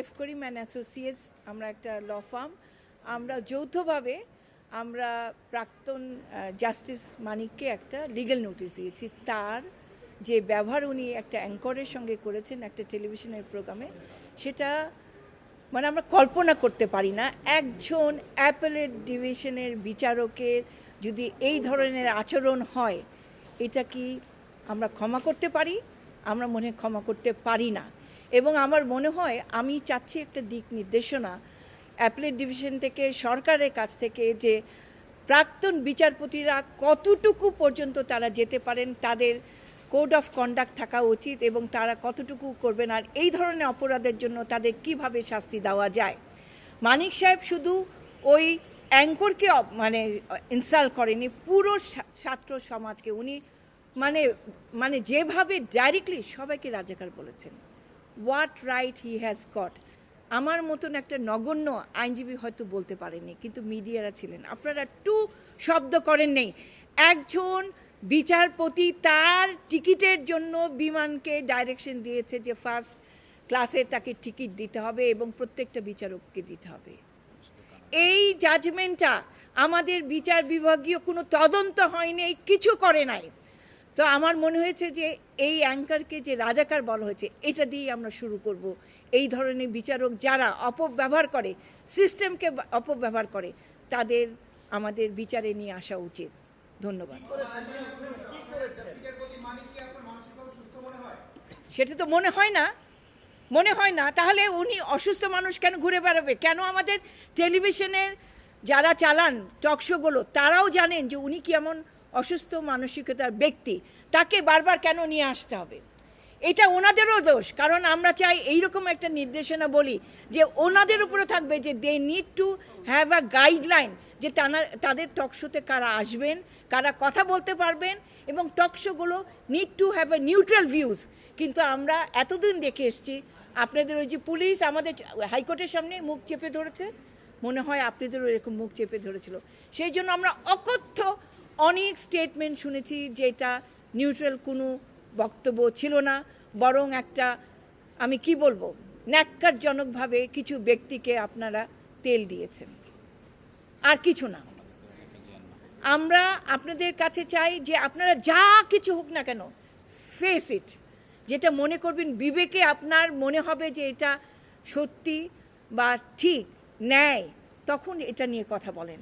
F Karim and associates, আমরা একটা law firm. আমরা যৌথভাবে আমরা প্রাক্তন জাস্টিস মানিককে একটা লিগ্যাল নোটিশ দিয়েছি। তার যে ব্যবহার উনি একটা অ্যাঙ্করের সঙ্গে করেছেন একটা টেলিভিশনের প্রোগ্রামে, সেটা মানে আমরা কল্পনা করতে পারি না। একজন অ্যাপেলেট ডিভিশনের বিচারকের যদি এই ধরনের আচরণ হয়, এটা কি আমরা ক্ষমা করতে পারি? আমরা মনে হয় ক্ষমা করতে পারি না। এবং আমার মনে হয়, আমি চাচ্ছি একটা দিক নির্দেশনা অ্যাপেলেট ডিভিশন থেকে, সরকারের কাছ থেকে, যে প্রাক্তন বিচারপতিরা কতটুকু পর্যন্ত তারা যেতে পারেন, তাদের কোড অফ কন্ডাক্ট থাকা উচিত এবং তারা কতটুকু করবেন, আর এই ধরনের অপরাধের জন্য তাদের কিভাবে শাস্তি দেওয়া যায়। মানিক সাহেব শুধু ওই অ্যাঙ্করকে মানে ইনসাল্ট করেনি, পুরো ছাত্র সমাজকে উনি মানে মানে যেভাবে ডাইরেক্টলি সবাইকে রাজাকার বলেছেন। What right he has got. আমার মতন একটা নগণ্য আইনজীবী হয়তো বলতে পারেননি, কিন্তু মিডিয়ারা ছিলেন, আপনারা টু শব্দ করেন নেই। একজন বিচারপতি তার টিকিটের জন্য বিমানকে ডাইরেকশন দিয়েছে যে ফার্স্ট ক্লাসে তাকে টিকিট দিতে হবে এবং প্রত্যেকটা বিচারককে দিতে হবে। এই জাজমেন্টটা আমাদের বিচার বিভাগীয় কোনো তদন্ত হয়নি, কিছু করে নাই। তো আমার মনে হয়েছে যে এই অ্যাঙ্কারকে যে রাজাকার বলা হয়েছে, এটা দিয়েই আমরা শুরু করব। এই ধরনের বিচারক যারা অপব্যবহার করে, সিস্টেমকে অপব্যবহার করে, তাদের আমাদের বিচারে নিয়ে আসা উচিত। ধন্যবাদ। সেটা তো মনে হয় না। তাহলে উনি অসুস্থ মানুষ কেন ঘুরে বেড়াবে? কেন আমাদের টেলিভিশনের যারা চালান টকশোগুলো, তারাও জানেন যে উনি কি এমন অসুস্থ মানসিকতার ব্যক্তি, তাকে বারবার কেন নিয়ে আসতে হবে? এটা ওনাদেরও দোষ, কারণ আমরা চাই এইরকম একটা নির্দেশনা বলি যে ওনাদের উপরে থাকবে যে they need to have a guideline, যে তাদের টকশোতে কারা আসবেন, কারা কথা বলতে পারবেন, এবং টকশোগুলো need to have a neutral views. কিন্তু আমরা এতদিন দেখে এসছি, আপনাদের ওই যে পুলিশ আমাদের হাইকোর্টের সামনে মুখ চেপে ধরেছে, মনে হয় আপনাদেরও এরকম মুখ চেপে ধরেছিল। সেই জন্য আমরা অকথ্য অনেক স্টেটমেন্ট শুনেছি যেটা নিউট্রাল কোনো বক্তব্য ছিল না, বরং একটা আমি কি বলবো, ন্যাক্কারজনকভাবে কিছু ব্যক্তিকে আপনারা তেল দিয়েছেন, আর কিছু না। আমরা আপনাদের কাছে চাই যে আপনারা যা কিছু হোক না কেন, ফেস ইট। যেটা মনে করবেন বিবেকে আপনার মনে হবে যে এটা সত্যি বা ঠিক ন্যায়, তখন এটা নিয়ে কথা বলেন।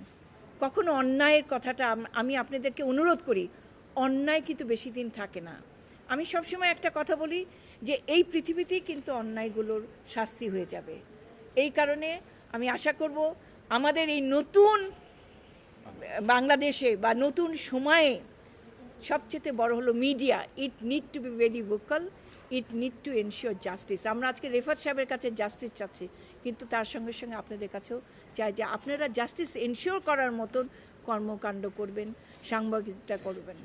কখনো অন্যায়ের কথাটা আমি আপনাদেরকে অনুরোধ করি, অন্যায় কিন্তু বেশি দিন থাকে না। আমি সবসময় একটা কথা বলি যে এই পৃথিবীতেই কিন্তু অন্যায়গুলোর শাস্তি হয়ে যাবে। এই কারণে আমি আশা করব আমাদের এই নতুন বাংলাদেশে বা নতুন সময়ে সবচেয়ে বড় হলো media. It need to be very vocal, it need to ensure justice. আমরা আজকে রেফাত সাহেবের কাছে জাস্টিস চাচ্ছি, কিন্তু তার সঙ্গে সঙ্গে আপনাদের কাছেও চাই যে আপনারা জাস্টিস এনশিওর করার মতন কর্মকাণ্ড করবেন, সাংবাদিকতা করবেন।